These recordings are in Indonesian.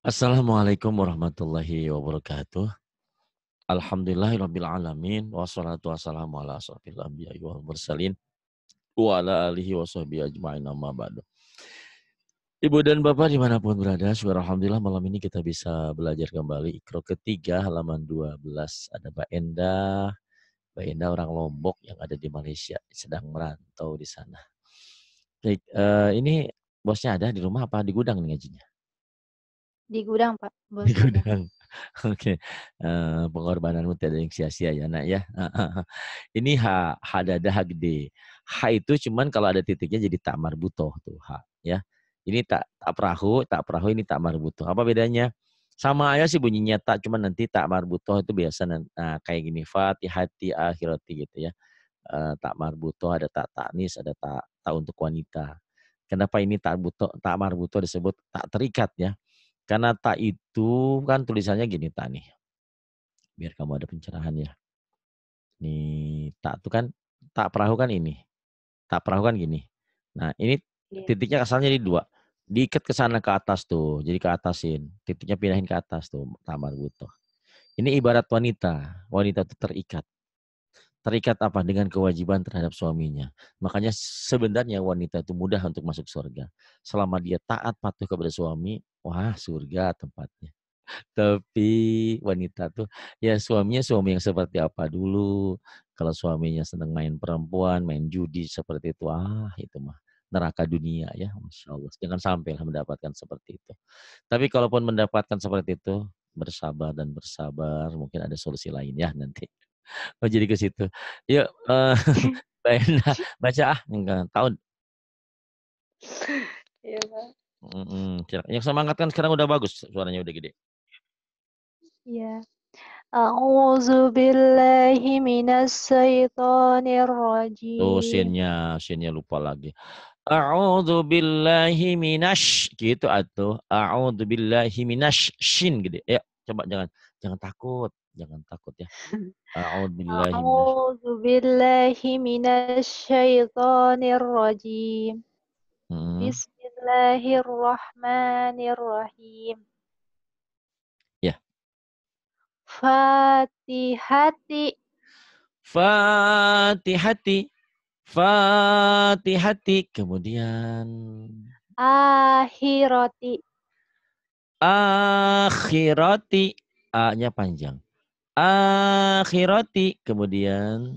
Assalamualaikum warahmatullahi wabarakatuh. Alhamdulillahirabbil alamin wassalatu wassalamu ala asrofil anbiya'i wal mursalin wa ala alihi washabbihi ajma'in amma ba'du. Ibu dan Bapak dimanapun berada, syukur alhamdulillah malam ini kita bisa belajar kembali Iqra ketiga halaman 12. Ada Mbak Enda orang Lombok yang ada di Malaysia, sedang merantau di sana. Baik, ini bosnya ada di rumah apa di gudang nih ngajinya? Di gudang, Pak, Di bos ada. gudang. Oke, pengorbananmu tiada yang sia-sia ya nak ya. Ini hadadah gede. Ha itu cuman kalau ada titiknya jadi tak marbutoh tuh ha ya. Ini tak perahu ini tak marbutoh. Apa bedanya? Sama aja sih bunyinya tak, cuman nanti tak marbutoh itu biasa kayak gini fatihati akhirati gitu ya. Tak marbutoh ada tak taknis, ada tak untuk wanita. Kenapa ini tak marbutoh disebut tak terikat ya? Karena tak itu kan tulisannya gini tak nih. Biar kamu ada pencerahan ya. Nih tak itu kan tak perahu kan ini. Tak perahu kan gini. Nah ini Iya. titiknya asalnya di dua. Diikat ke sana ke atas tuh. Jadi ke atasin. Titiknya pindahin ke atas tuh. Tamar butuh. Ini ibarat wanita. Wanita itu terikat. Terikat apa? Dengan kewajiban terhadap suaminya. Makanya sebenarnya wanita itu mudah untuk masuk surga. Selama dia taat patuh kepada suami, wah surga tempatnya. Tapi wanita tuh ya suaminya suami yang seperti apa dulu. Kalau suaminya senang main perempuan, main judi seperti itu, itu mah neraka dunia ya, Masya Allah. Jangan sampailah mendapatkan seperti itu. Tapi kalaupun mendapatkan seperti itu, bersabar dan bersabar, mungkin ada solusi lain ya nanti. Oh jadi ke situ. Yuk, Mbak Enda, baca enggak tahu. Iya, Pak. Yang semangat kan sekarang udah bagus, suaranya udah gede. Iya. A'udzu billahi minas syaitonir Tuh rajim. sinnya lupa lagi. A'udzu billahi minasy gitu atuh. A'udzu billahi minasy shin gede. Ya, coba jangan takut, jangan takut ya. A'udzu billahi minasy. A'udzu billahi minasy syaitonir rajim. Hmm, Bismillahirrahmanirrahim. ya. Fatihati Fatihati. Fatihati. Kemudian akhirati akhirati. A-nya panjang. Akhirati. Kemudian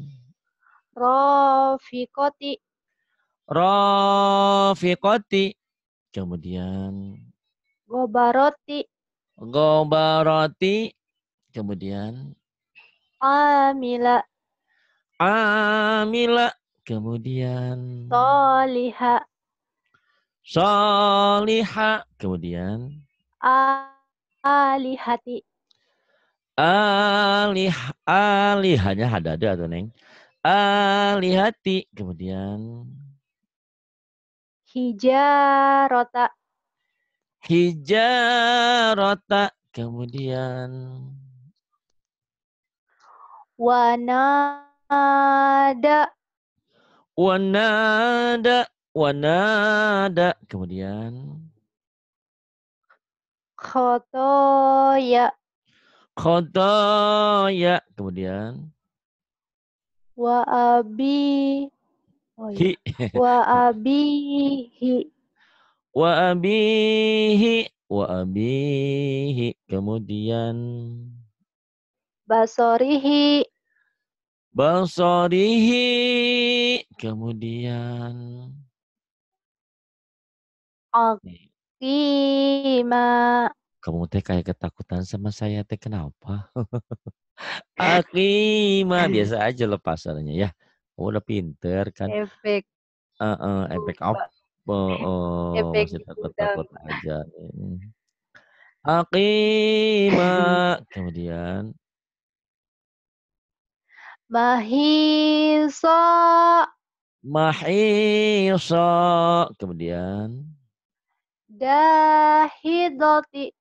rafiqati rafiqati. Kemudian gobaroti gobarati. Kemudian amila amila. Kemudian soliha soliha. Kemudian alihati alihanya hadada atau neng. Alihati. Kemudian hijarota hijarota. Kemudian wanada wanada. Wanada. Kemudian khotoya khotoya. Kemudian wa abi oh ya hi. wa abihi Wa abihi. Wa abihi. Kemudian basorihi basarihi. Kemudian nih, aqima kamu teh kayak ketakutan sama saya teh kenapa? Akima biasa aja lepas suaranya ya. Kamu udah pinter kan? efek Efek Pak. apa? Oh, Efek masih di gudang. takut-takut aja. Akima. Kemudian Mahisa mahisa. Kemudian dahidoti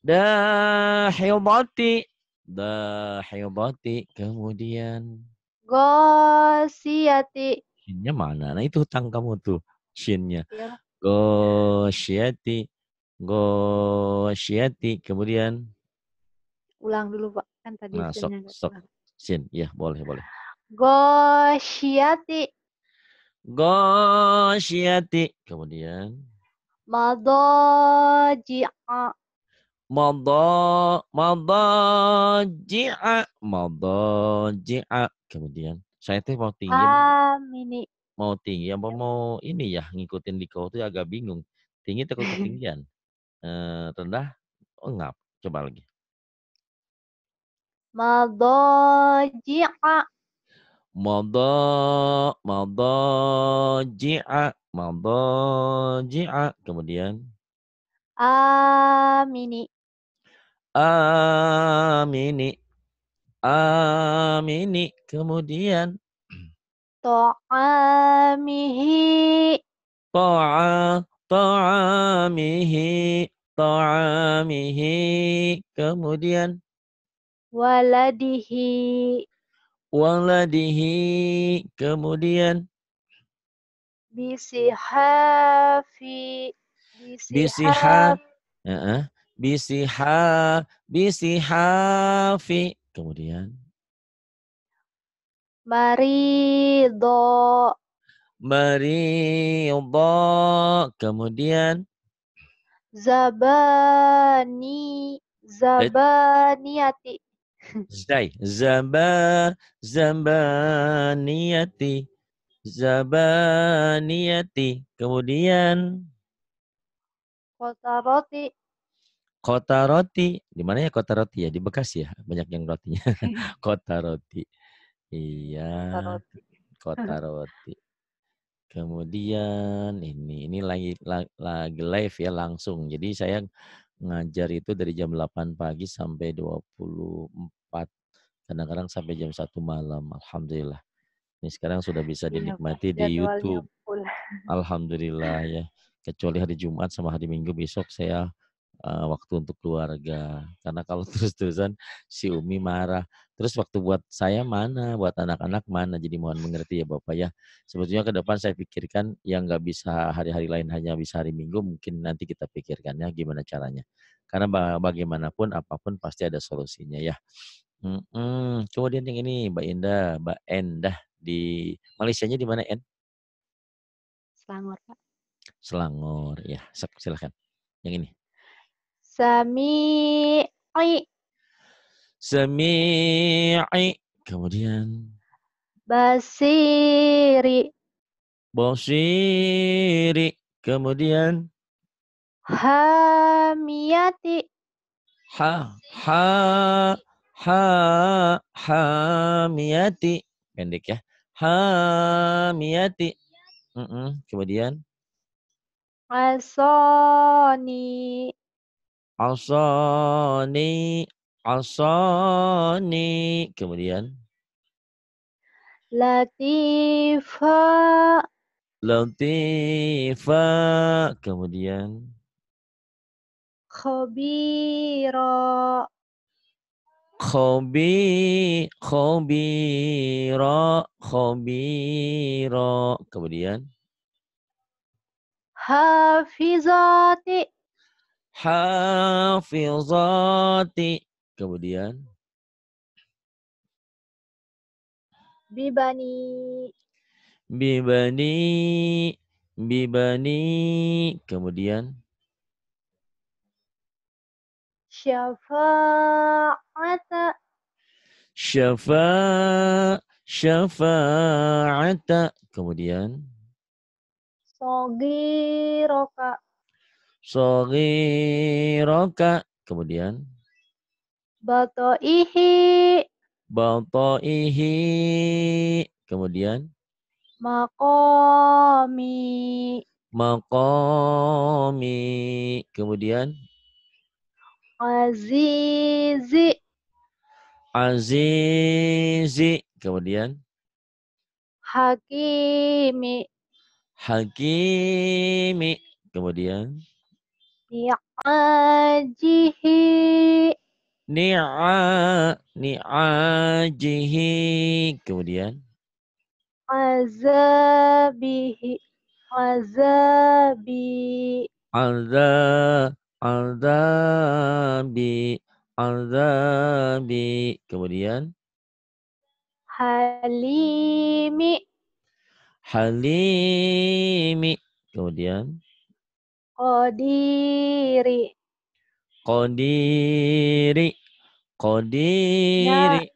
dahidati. Dahidati. Kemudian gosiyati shinnya mana? Nah itu hutang kamu tuh. Shinnya. ya Gosyati. Ghasyiyati. Kemudian Ulang dulu, Pak. Kan tadi nah sok sinnya nggak sok keluar. sin. Ya, boleh boleh. Ghasyiyati. Ghasyiyati. Kemudian Madaji'a. Madaji'a. Madaji'a. Kemudian saya teh mau tinggi Amini. mau tinggi apa mau ini ya ngikutin di kau tuh agak bingung. Tinggi takut ketinggian. Rendah oh enggak. Coba lagi. Madaji'a. Madaji'a. Madaji'a. Kemudian Amini. amini. Amini. Kemudian Ta'amihi. ta'amihi. Ta'amihi. Kemudian Waladihi. waladihi. Kemudian Bisihafi. bisiha. Bisihaf. Heeh. Bisiha. Bisihafi. Kemudian Marido. maridha. Kemudian Zabani. Zabaniyati. zabaniyati. Zabaniyati. Kemudian Kotaroti. kota roti. Di mana ya kota roti ya? Di Bekasi ya? Banyak yang rotinya. Kota roti. Iya, Kotaroti. kota roti. Kemudian ini lagi live ya langsung. Jadi saya ngajar itu dari jam 8 pagi sampai 24. Kadang-kadang sampai jam 1 malam. Alhamdulillah. Ini sekarang sudah bisa Iya, Pak. dinikmati di Jadwalnya YouTube. full. Alhamdulillah ya. Kecuali hari Jumat sama hari Minggu besok saya waktu untuk keluarga. Karena kalau terus-terusan si Umi marah. Terus waktu buat saya mana, buat anak-anak mana. Jadi mohon mengerti ya Bapak ya. Sebetulnya ke depan saya pikirkan yang nggak bisa hari-hari lain hanya bisa hari Minggu. Mungkin nanti kita pikirkan ya gimana caranya. Karena bagaimanapun apapun pasti ada solusinya ya. Kemudian yang ini Mbak Indah, Mbak Endah di Malaysianya di mana En? Selangor, Pak. Selangor ya. Silakan. Yang ini. Sami'i. Sami'i. Kemudian Basiri. Basiri. Kemudian Hamiyati. ha ha ha hamiyati. Pendek ya. Hamiyati. Kemudian Asoni. asani asani. Kemudian Latifa. latifa. Kemudian Khabira. khobiro. Kemudian Hafizati. hafizati. Kemudian Bibani. bibani. Bibani. Kemudian Syafa'ata. syafa. Syafa'ata. Kemudian Sogiroka. saghiraka. Kemudian Bato'ihi. bataihi. Kemudian Maqami. maqami. Kemudian Azizi. azizi. Kemudian Hakimi. hakimi. Kemudian Ni'ajihi. ni'ajihi. Kemudian Azabihi. Azabi. azabi. Aldabi. Aldabi. Kemudian. Halimi. Halimi. Kemudian. Qadiri. Qadiri. Na, Qadiri.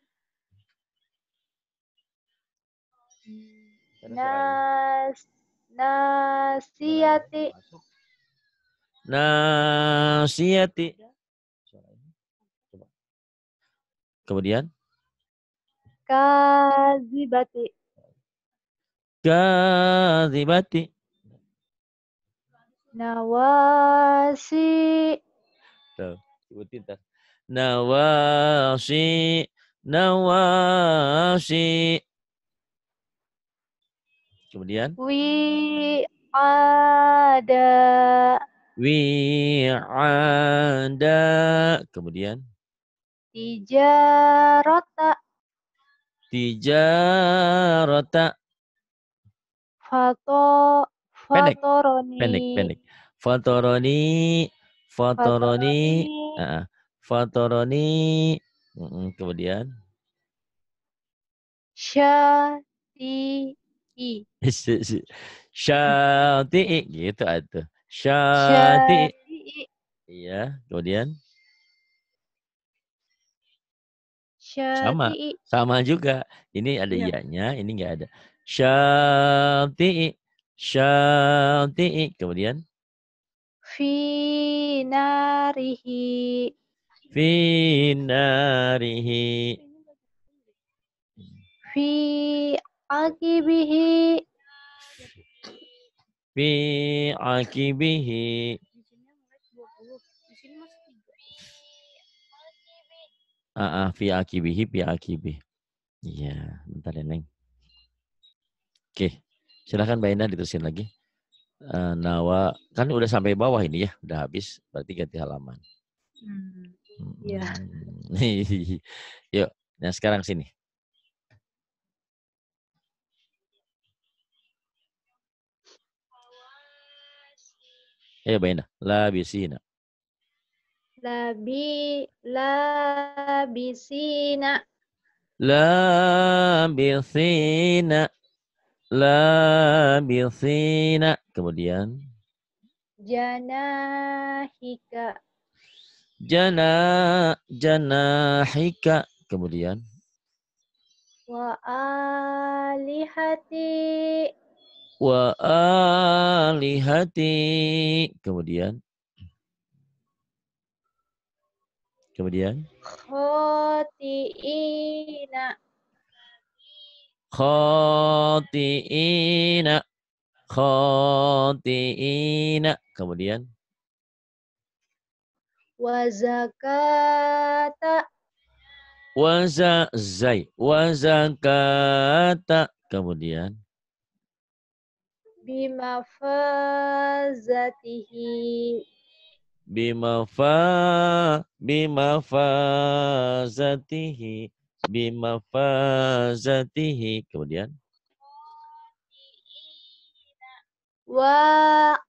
nas, nasiyati. Nasiyati. Kemudian. Kazibati. Kadzibati. Nawasi. Tuh, sebutin tas. Nawasi. Nawasi. Kemudian. Ada. Wi'ada. Kemudian. Tijarata. Tijarata. Fato. Pendek. Fatoroni. Pendek. Pendek. Fatoroni. Fatoroni. Fatoroni. Fatoroni. Kemudian. Syati'i. Syati'i. Gitu atuh. Syati'i. Syati'i. Iya. Kemudian. Sama. Syati'i. Sama juga. Ini ada Iya. iyanya. Ini enggak ada. Syati'i. Syati'i. Kemudian. Fi narihi. Finarihi. Fi akibihi. Fi akibihi. Fi akibihi, fi akibihi. Iya, bentar ya, Neng. Oke, silahkan Mbak Indah diterusin lagi. Nawa, kan udah sampai bawah ini ya, udah habis, berarti ganti halaman. Iya. Yuk, nah sekarang sini. Ayo Mbak Indah, labisina. Labisina. Labisina. Labisina. Kemudian. Janahika. Janahika. Kemudian. Wa alihati. Wa alihati. Kemudian. Khotiina. Khotiina. Khotiina. Kemudian. Wa zakata. Wazakata. Kemudian. Bimafazatihi. Bimafazatihi. Bimafazatihi. Kemudian.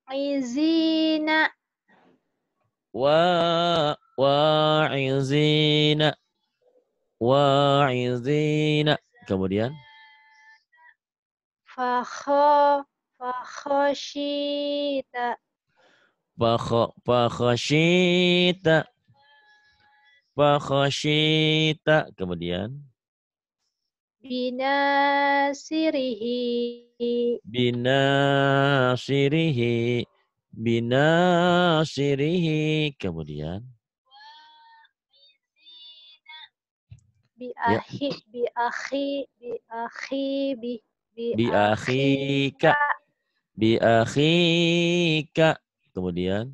Wa'izina. Wa'izina. Wa'izina. Kemudian. Fakhoshita. Fakhashita. Fakhashita. Kemudian. Binasirihi. Binasirihi. Binasirihi. Kemudian. Ya. Bi akhika. Biakhika. Bi akhika. Kemudian.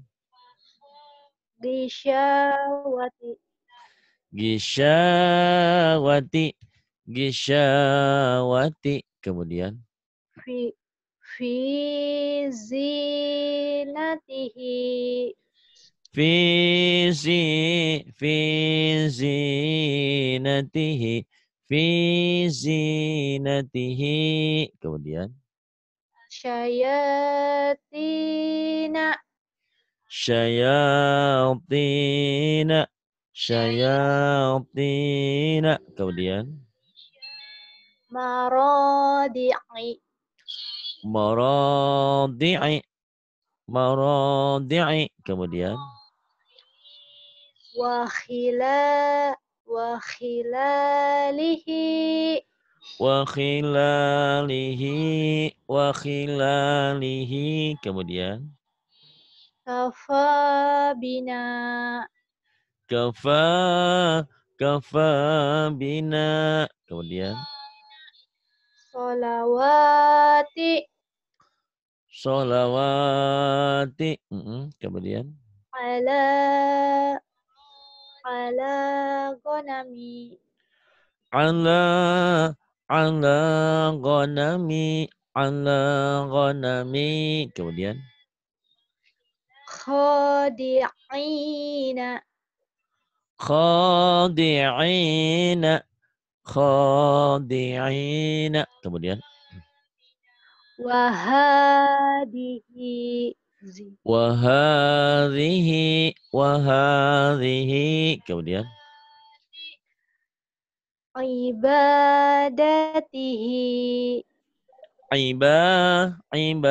Bisyawati. Gisyawati. Gisyawati. Kemudian. Fi fi zinatihi. Fi zinatihi. Fi zinatihi. Kemudian. Syayatina. syayatina, syayatina. Kemudian maradi'i, maradi'i, maradi'i. Kemudian wa khilalihi, wa khilalihi, wa khilalihi. Kemudian kafa bina, kafa, kafa bina. Kemudian solawati, sholawati. Kemudian ala ala ghanami, ala, ala ghanami, ala ghanami. Kemudian khadi'ina, khadi'ina, khadi'ina. Kemudian wahadihi, wahadhihi, wahadhihi. Kemudian ibadatihi,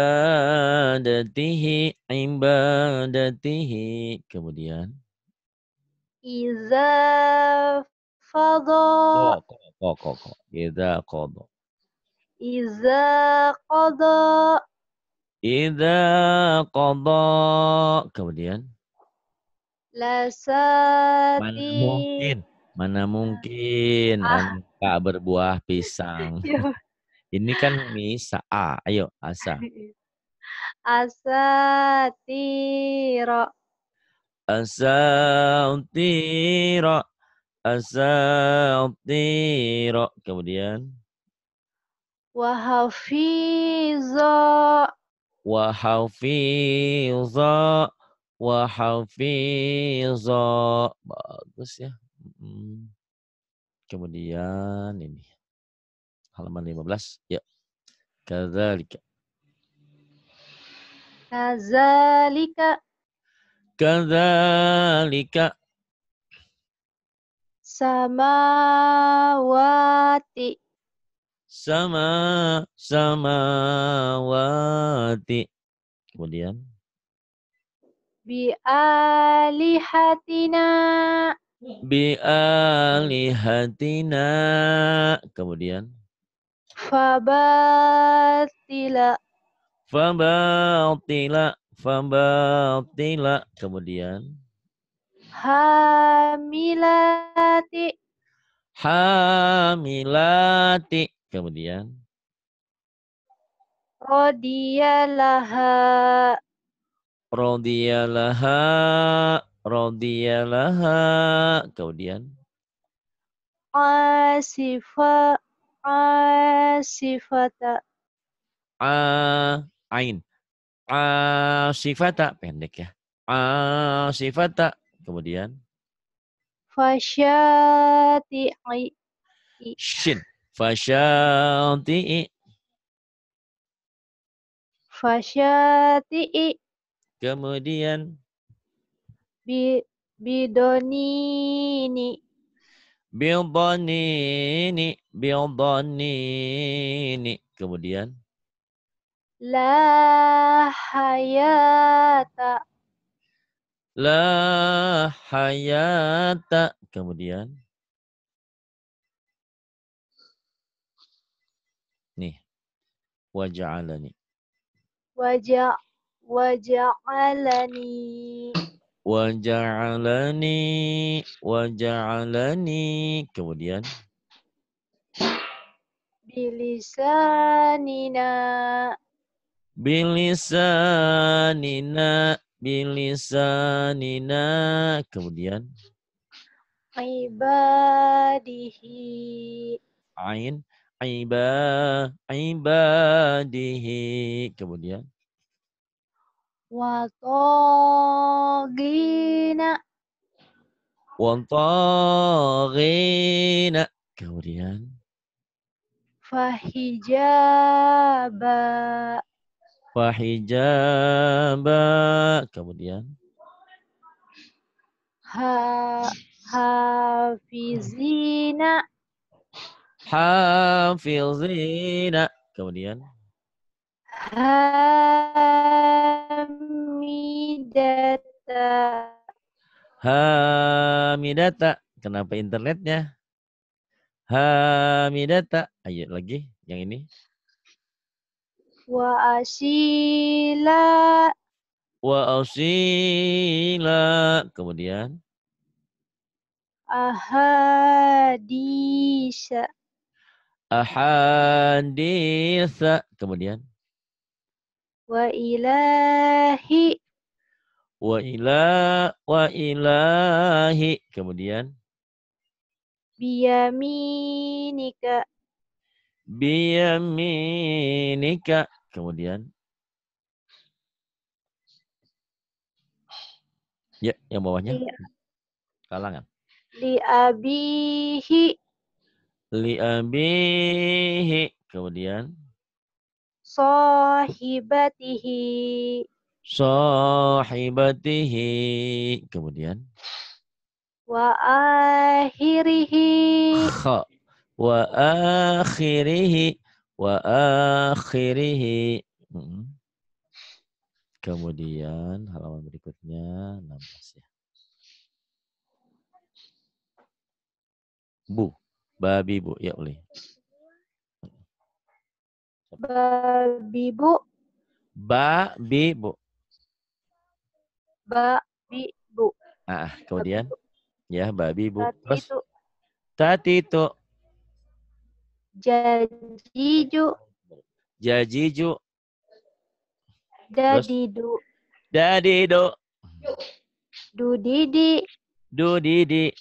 ibadatihi, ibadatihi. Kemudian iza fadha, kok. Idza qada. iza qadha, Idza qada. Kemudian mana lasati, mungkin? Mana mungkin ah, angka berbuah pisang. ya, Ini kan misa A. Ayo, asa. asatira, Asautira, asautira. Kemudian wahafiza, wahaufiza, wahaufiza. Bagus ya. Kemudian ini halaman 15. Ya, kadzalika. kazalika, Kadzalika samawati, sama, samawati. Kemudian bialihatina, bi alihatina. Kemudian fabatila, fabatila, fabatila. Kemudian hamilati, hamilati. Kemudian rodiyalaha, radiyalaha, radiyalaha. Kemudian asifa, asifata, ain, asifata pendek ya. Asifata. Kemudian fasyati'i, shin, fasyati'i. fasyati'i, Kemudian bidonini, bidhanini, bidhanini. Kemudian la hayata, la hayata. Kemudian nih waja'alani, waja, waja'alani, waja'alani, waja'alani. Kemudian bilisanina, bilisanina, bilisanina. Kemudian ibadihi, ain, ibadihi. Kemudian watogina, wantaghina. Kemudian fahijaba, fahijaba. Kemudian Hafizina. Hafizina. Kemudian. Hamidata. Hamidata. Kenapa internetnya? Hamidata. Ayo lagi. Yang ini. Wa asila. Wa asila. Kemudian. Ahadisa. Ahaditha. Kemudian. Wa ilahi. Wa ilahi. Kemudian. Biyaminika. Biyaminika. Kemudian. Ya, yang bawahnya. Li, Kalangan. li abihi. Li abihi. Kemudian. Sahibatihi. Sahibatihi. Kemudian. Wa akhirihi. Kha. Wa akhirihi. Wa akhirihi. Kemudian halaman berikutnya 16 ya. Bu. Babi bu. Ya boleh. Babi bu. Babi bu. Babi bu. Kemudian. Ya babi bu. Terus. Tatitu. Tatitu. Jajiju. Jajiju. Terus. Dadidu. Dadidu. Dudidi. Dudidi.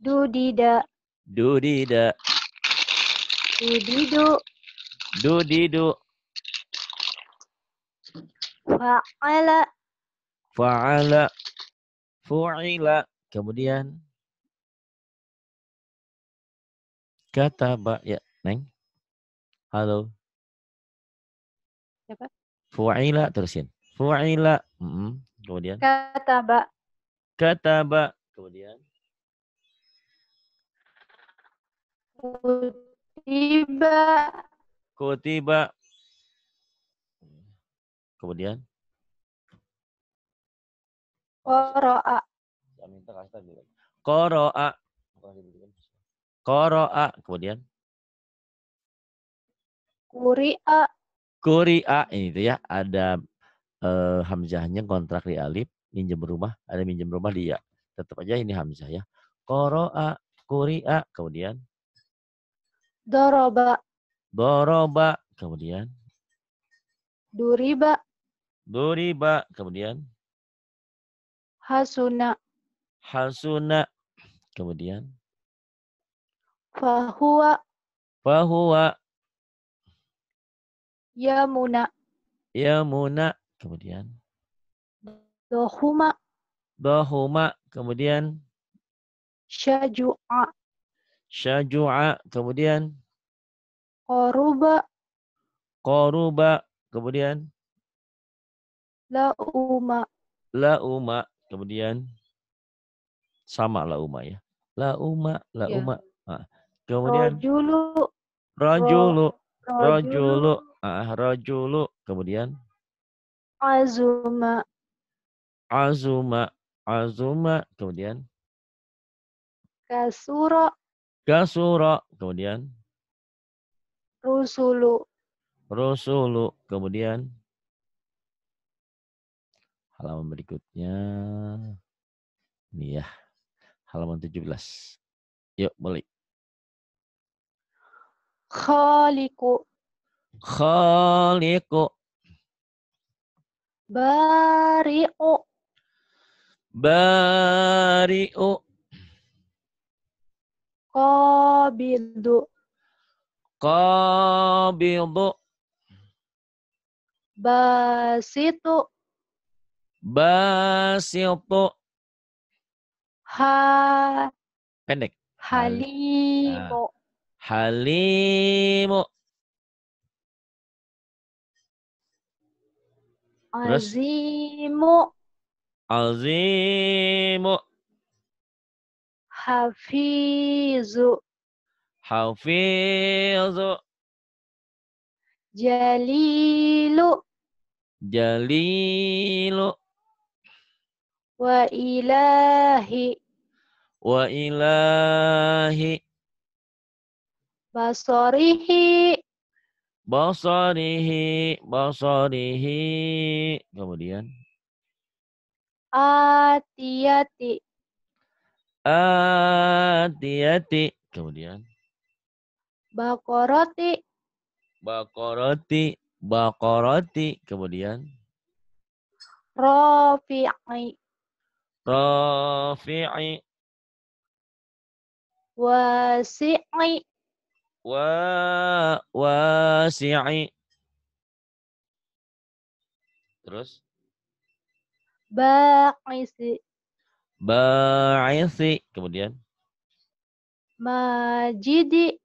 Dudida. Dudida. Dudidu. Dudidu. Fa'ala. Fa'ala. Fu'ila. Kemudian. Kataba. Ya, Neng. Halo. Siapa? Fu'ila terusin. Fu'ila. Kemudian. Kataba. Kataba. Kemudian. Kutiba. Kutiba. Kemudian. Qara'a. Qara'a. Qara'a. Kemudian. Quri'a. Quri'a. Ini tuh ya. Ada hamzahnya kontrak di alif. Minjem rumah. Ada minjem rumah di ya. Tetap aja ini hamzah ya. Qara'a. Quri'a. Kemudian. Doroba. Doroba. Kemudian. Duriba. Duriba. Kemudian. Hasuna. Hasuna. Kemudian. Fahuwa. Fahuwa. Yamuna. Yamuna. Kemudian. Dohuma. Dahuma. Kemudian. Syaju'a. Syaju'a. Kemudian. Qaruba. Qaruba. Kemudian. Lauma. Lauma. Kemudian. Sama lauma ya. Lauma. Ya. Lauma. Kemudian. Rojulu. Rajulu. Rojulu. Rajulu. Rajulu. Kemudian. Azuma. Azuma. Azuma. Kemudian. Kasura. Kasura. Kemudian. Rusulu. Rusulu. Kemudian. Halaman berikutnya. Ini ya. Halaman 17. Yuk, balik. Khaliku. Khaliqu. Bari'u. Bari'u. Qabidu. Qabidu. Basitu. Basitu. Pendek. Halimu. Halimu. Terus. Azimu. Azimu. Hafizu. Hafizu. Jalilu. Jalilu. Wa ilahi. Wa ilahi. Basorihi. Basarihi. Basarihi. Kemudian. Atiyati. Atiyati. Kemudian. Bakoroti. Bakoroti. Bakoroti. Kemudian. Rafi'i. Rafi'i. Wasi'i. Wasi'i. Terus. Ba'isi. Ba'isi. Kemudian. Majidi.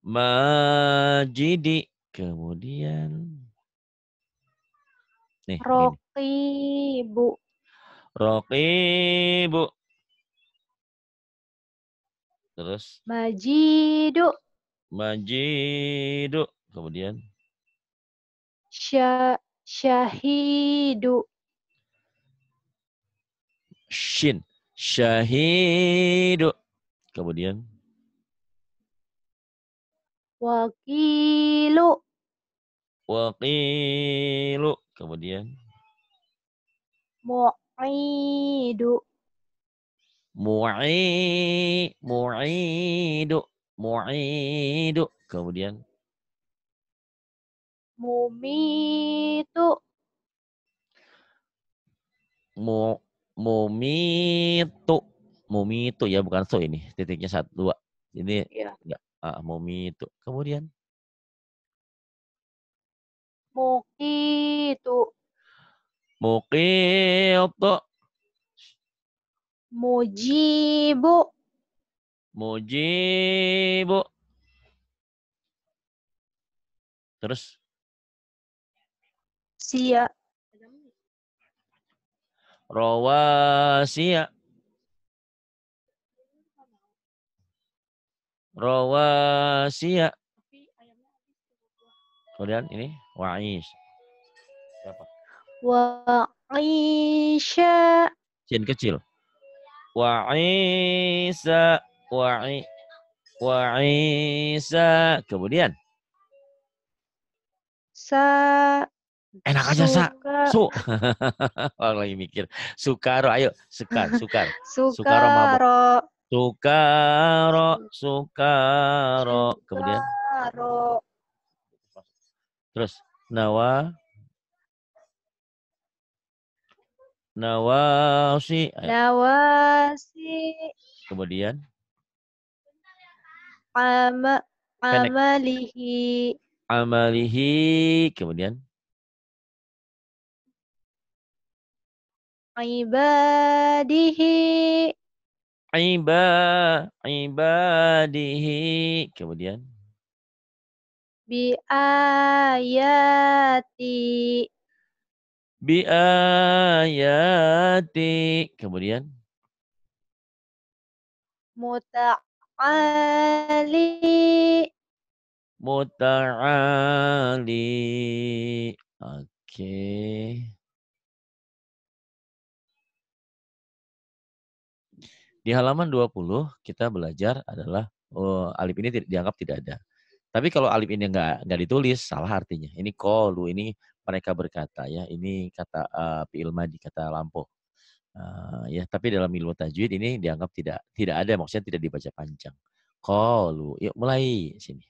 Majidi. Kemudian. Nih, begini. Roqibu. Raqibu. Terus. Majidu. Majidu. Kemudian. Syahidu. Shin. Syahidu. Kemudian. Wakilu. Waqilu. Kemudian. Mu'idu. Mu'idu. Mu'idu. Kemudian. Mumitu. Mumitu. Mumitu ya, bukan so ini. Titiknya 1, 2. Ini Ya. enggak. Mumitu. Kemudian. Mukitu. Muqitu. Mujibu. Mujibu. Terus. Sia. Rawasiya. Rawasiya. Kemudian ini wa'ish. Berapa? Wa'isha. Sin kecil. Wa'isa. Wa'isa. Kemudian. Enak aja sa. Su. Orang lagi mikir. Sukaro. Ayo. Sukar. Sukaro mabok. Sukaro. Sukaro. Kemudian. Sukaro. Terus. Nawasi. Ayo. Nawasi. Kemudian. Amalihi. Amalihi. Kemudian. Ibadihi. Ibadihi. Kemudian. Biayati. Biayati. Kemudian. Muta'ali. Muta'ali. Oke. Di halaman 20 kita belajar adalah alif ini dianggap tidak ada. Tapi kalau alif ini nggak ditulis, salah artinya. Ini qalu, ini mereka berkata ya. Ini kata fi'il madi, kata lampu. Ya, tapi dalam ilmu tajwid ini dianggap tidak ada, maksudnya tidak dibaca panjang. Qalu, yuk mulai sini.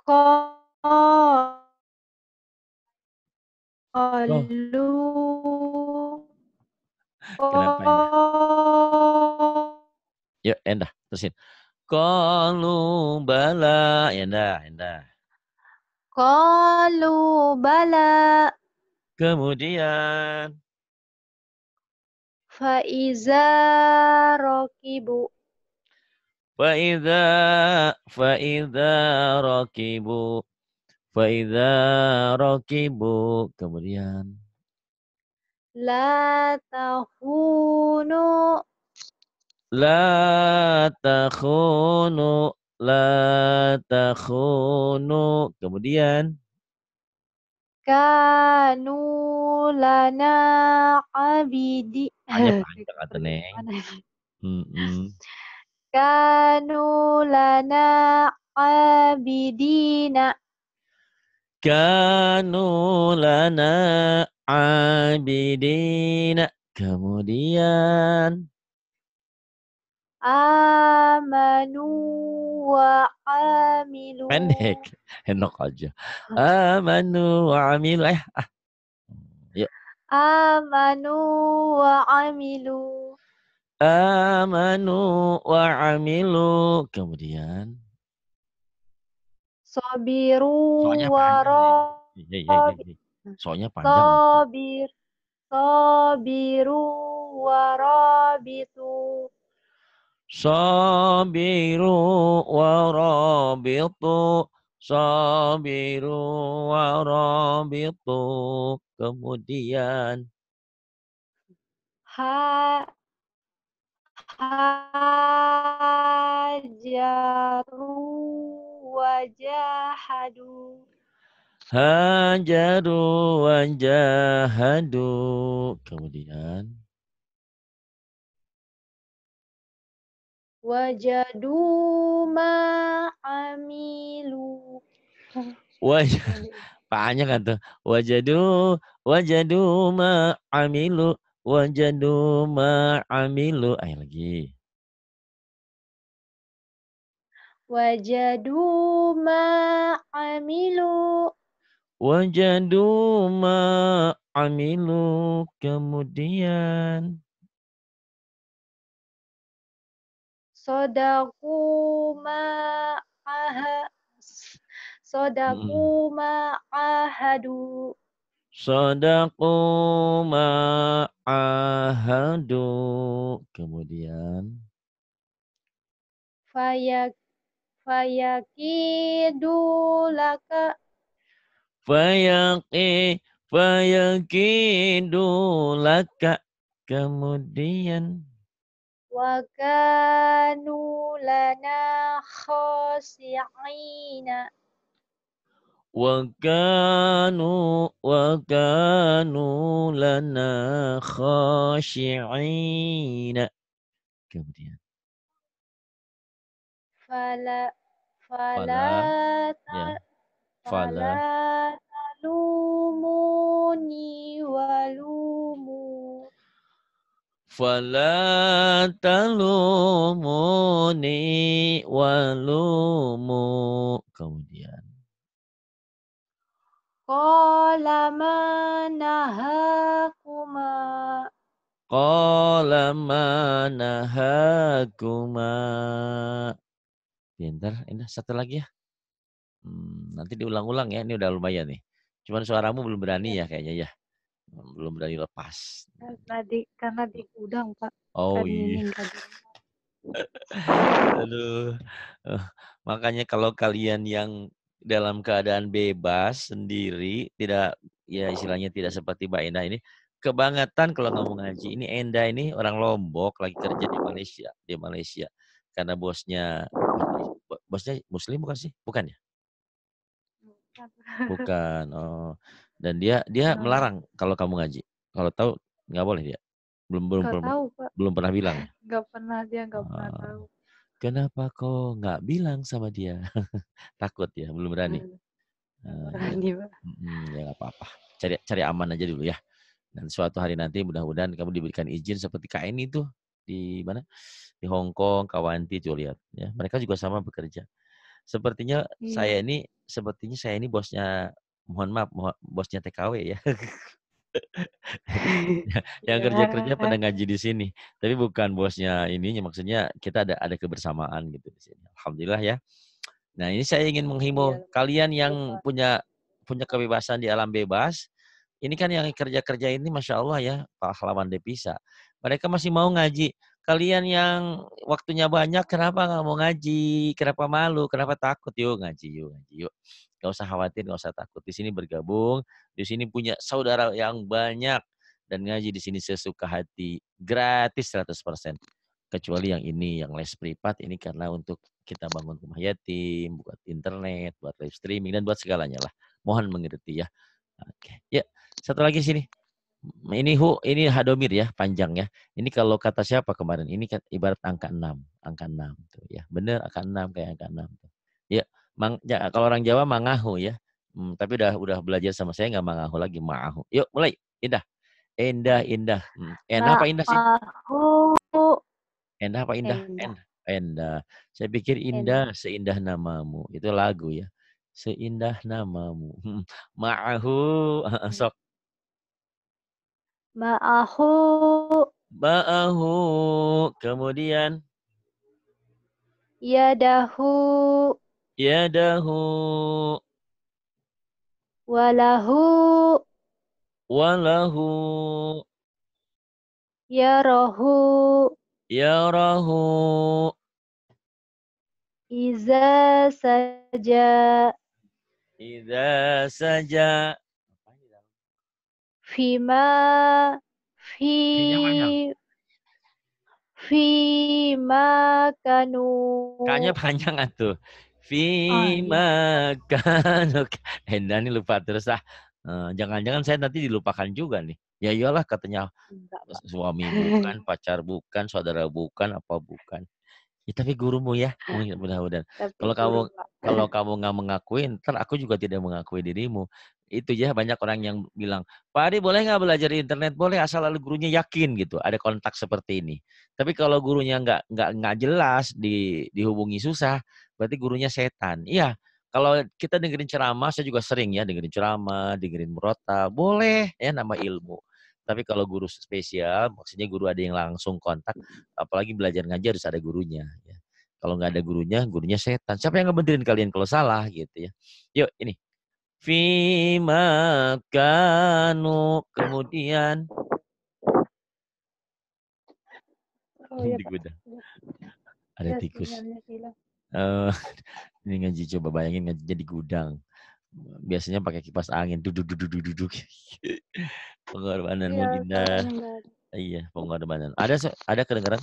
Qalu. Kenapa Endah? Yuk Endah, terusin. Qalu bala, Endah. Qalu bala. Kemudian. Faiza rokibu. Faiza rakibu. Faiza rakibu. Kemudian. La tahunu. La takhunu. La takhunu. Kemudian. Kanu lana abidi. Hanya panjang atau Pergi Neng. mana? Kanu lana abidina. Kanu lana abidina. Kemudian. Amanu wa amilu. Pendek. Enak aja. Amanu wa amil. Yuk. Amanu wa amilu. Amanu wa amilu. Kemudian. Sabiru Soalnya wa panjang, Neng. Iya, iya, iya, rabi. iya. Soalnya panjang. Sabir. Sabiru wa rabitu. Sabiru wa rabitu. Sabiru wa rabitu. Kemudian. Ha hajaru wajahadu. Hajaru wa jahadu. Kemudian. Wajadu ma amilu. Wajah. Panjang kan tuh. Wajadu ma amilu. Wajadu ma amilu. Ayo lagi. Wajadu ma amilu. Wajadu ma amilu. Kemudian. Sodaku ma aha. Sodaku Mm. ma ahadu. Sadaqu ma'ahadu. Kemudian. Fayak fayakidu laka. Fayaqi. Fayakidu laka. Kemudian. Wa kanu lana khasi'ina. Wakanu lana khashi'ina. Kemudian. Fala fala Fala. ta, Ya. fala Fala. talumuni walumu. Fala talumuni walumu. Kemudian. Qala manahakuma. Qala manahakuma. Pintar. Ini satu lagi ya. Nanti diulang-ulang ya. Ini udah lumayan nih. Cuman suaramu belum berani ya kayaknya ya. Belum berani lepas. Karena di gudang, Pak. Oh Kan iya. ini enggak. Aduh. Makanya kalau kalian yang dalam keadaan bebas sendiri, tidak ya istilahnya tidak seperti Mbak Endah ini, kebangetan kalau ngomong ngaji. Ini Endah ini orang Lombok lagi kerja di Malaysia. Karena bosnya Muslim bukan sih? Bukan ya? Bukan. Oh. Dan dia melarang kalau kamu ngaji. Kalau tahu nggak boleh dia. Belum belum Enggak belum, tahu, Pak. belum pernah bilang ya. Dia enggak pernah Ah. tahu. Kenapa kok nggak bilang sama dia? Takut ya, belum berani. Berani, Pak. Ya nggak apa-apa. Cari aman aja dulu ya. Dan suatu hari nanti mudah-mudahan kamu diberikan izin seperti KN itu di mana? Di Hong Kong, Kawanti tuh lihat ya. Mereka juga sama bekerja. Sepertinya Iya. saya ini bosnya, mohon maaf, bosnya TKW ya. Yang kerja-kerja pada Iya. ngaji di sini. Tapi bukan bosnya ininya, maksudnya kita ada kebersamaan gitu di sini. Alhamdulillah ya. Nah, ini saya ingin Iya. menghimbau kalian yang Pak. punya kebebasan di alam bebas. Ini kan yang kerja-kerja ini Masya Allah ya, pahlawan devisa. Mereka masih mau ngaji. Kalian yang waktunya banyak, kenapa nggak mau ngaji? Kenapa malu? Kenapa takut? Yuk ngaji, yuk ngaji, yuk. Gak usah khawatir, gak usah takut. Di sini bergabung, di sini punya saudara yang banyak. dan ngaji di sini sesuka hati, gratis 100%. Kecuali yang ini, yang les privat ini karena untuk kita bangun rumah yatim, buat internet, buat live streaming, dan buat segalanya lah. Mohon mengerti ya. Oke, ya satu lagi sini. Ini hadomir ya, panjang ya. Ini kalau kata siapa kemarin? Ini kan ibarat angka 6, angka 6 tuh ya. Bener angka 6 kayak angka 6 tuh. Ya, kalau orang Jawa mangahu ya. Tapi udah belajar sama saya nggak mangahu lagi, maahu. Yuk, mulai. Indah. Indah, indah. Endah apa indah sih? Ma'ahu. Endah apa indah? Endah. Endah. Endah. Saya pikir Endah. indah, seindah namamu. Itu lagu ya. Seindah namamu. Ma'ahu. Sok. Ma'ahu. Ma'ahu. Kemudian. Yadahu. Yadahu. Walahu. Walahu. Yarahu. Yarahu. Iza saja. Idza saja. Fima. Fi-nya panjang. Fi. Fima kanu. K-nya panjang atuh. Fi Oh iya. makanuk. Hendak nih lupa terus ah. Jangan-jangan saya nanti dilupakan juga nih. Ya iyalah katanya Enggak, Pak. suami bukan, pacar bukan, saudara bukan, apa bukan. Ya, tapi gurumu ya, mudah-mudahan. Tapi Kalau kamu guru, Pak. kalau kamu nggak mengakui, ntar aku juga tidak mengakui dirimu. Itu ya banyak orang yang bilang, Pak Adi boleh nggak belajar di internet? Boleh asal lalu gurunya yakin gitu, ada kontak seperti ini. Tapi kalau gurunya nggak jelas, dihubungi susah, berarti gurunya setan. Iya, kalau kita dengerin ceramah, saya juga sering ya dengerin ceramah, dengerin murotal, boleh ya nama ilmu. Tapi kalau guru spesial, maksudnya guru ada yang langsung kontak, apalagi belajar ngaji harus ada gurunya. Ya. Kalau nggak ada gurunya, gurunya setan. Siapa yang ngebenerin kalian kalau salah gitu ya? Yuk ini. Fima kanu. Kemudian. Oh iya, Di Pak. gudang. Ada Ya, tikus. sinyalnya hilang. Eh, ini ngaji coba bayangin ngaji jadi gudang. Biasanya pakai kipas angin. Duduk, duduk, duduk, duduk. Pengorbananmu Iya, indah. suaranya enggak ada. Iya, pengorbanan. Ada kedengaran?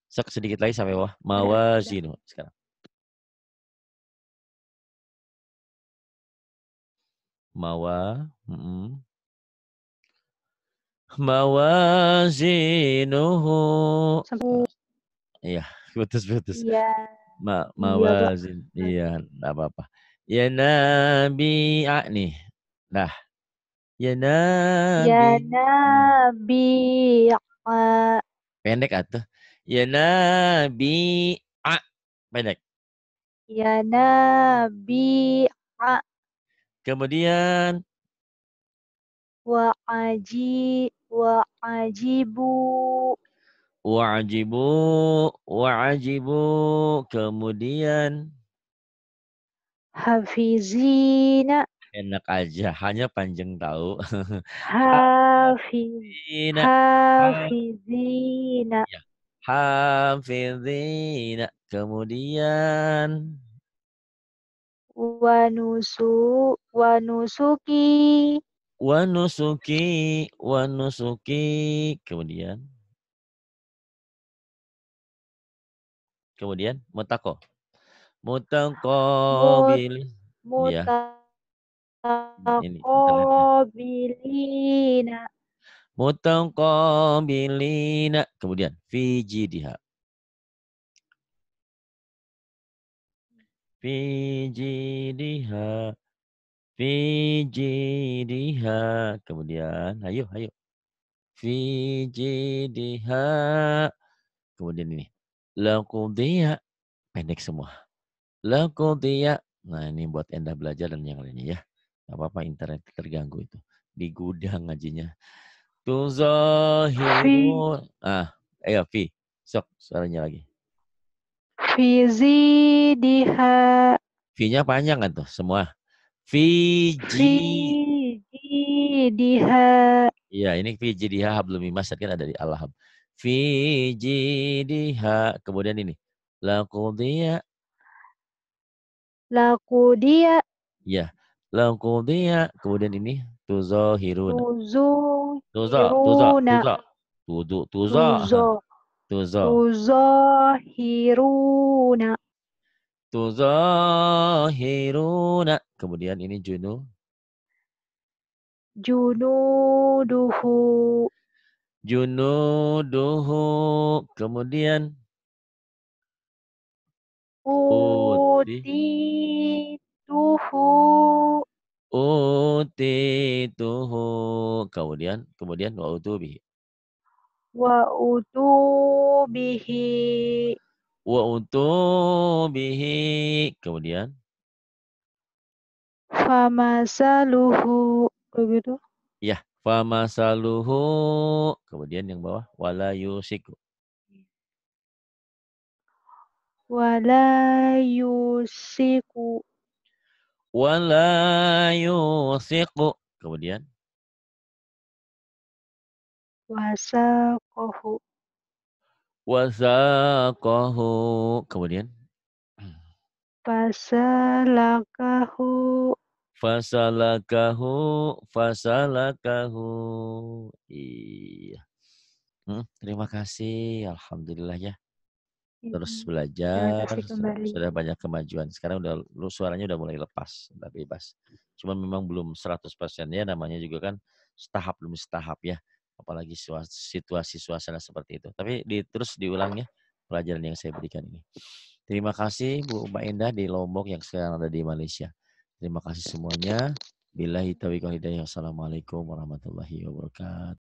Sedikit lagi sampai bawah. Ada. Mawazinu sekarang. Mawa. Mawazinuhu. Sembuh. Iya, putus-putus. Iya. Iya, Pak. Mawazin. Iya, enggak apa-apa. Ya Nabi nih. Nah, ya Nabi. Ya Nabi. Pendek atuh. Ya Nabi pendek. Ya Nabi. Kemudian Wa ajibu. wa'ajibu, wa'ajibu. Kemudian Hafizina. enak aja, hanya panjang tahu. Hafiz. Hafizina. Hafizina. Ya. Hafizina. Kemudian Wanusuki. wanusuki, wanusuki. Kemudian mutako. Mutako Mut bilih. Ya, ini internetnya. Mutaqabilina. Mutako bilina. Kemudian fijidiha. Fijidiha. Fijidiha. Kemudian, ayo, ayo. Fijidiha. Kemudian ini. Lakudiya. Pendek semua. Lakudiya. Nah ini buat Anda belajar dan yang lainnya ya. Gak apa-apa internet terganggu itu. Di gudang ngajinya. Fi Tuzahiru. Ayo Fi. Sok suaranya lagi. Fizidiha. V-nya panjang kan tuh semua. Fiji. Fijidiha. Iya, ini Fiji diha hablum mimas kan ada di Alham. Fiji diha. Kemudian ini. Lakudiya. Lakudia. Iya. Lakudiya. Kemudian ini. Tuzohiruna. Tuzu. Tuza, tuza, Tuzahiruna. tuza. Tuza. Tuzo. Tuza. Tuzahiruna. Tuzahiruna. Kemudian ini junu. Junuduhu. Junuduhu. Kemudian uti. Utituhu. Utituhu. Kemudian wa utubihi. Wa utubihi. Wa utubihi. Kemudian Famasaluhu. Begitu. ya, famasaluhu. Kemudian yang bawah wala yusiku. Wala yusiku. Wala yusiku. Kemudian Wasaqahu. wasaqahu. Kemudian Fasalakahu. fasalakahu. Fasalakahu. Iya. Terima kasih. Alhamdulillah ya. Terus Terima belajar, kasih kembali. sudah banyak kemajuan. Sekarang suaranya udah mulai lepas, udah bebas. Cuman memang belum 100% ya, namanya juga kan setahap demi setahap ya. Apalagi situasi suasana seperti itu. Tapi terus diulang ya pelajaran yang saya berikan ini. Terima kasih Bu Mbak Indah di Lombok yang sekarang ada di Malaysia. Terima kasih semuanya. Billahi taufiq wal hidayah. Wassalamualaikum warahmatullahi wabarakatuh.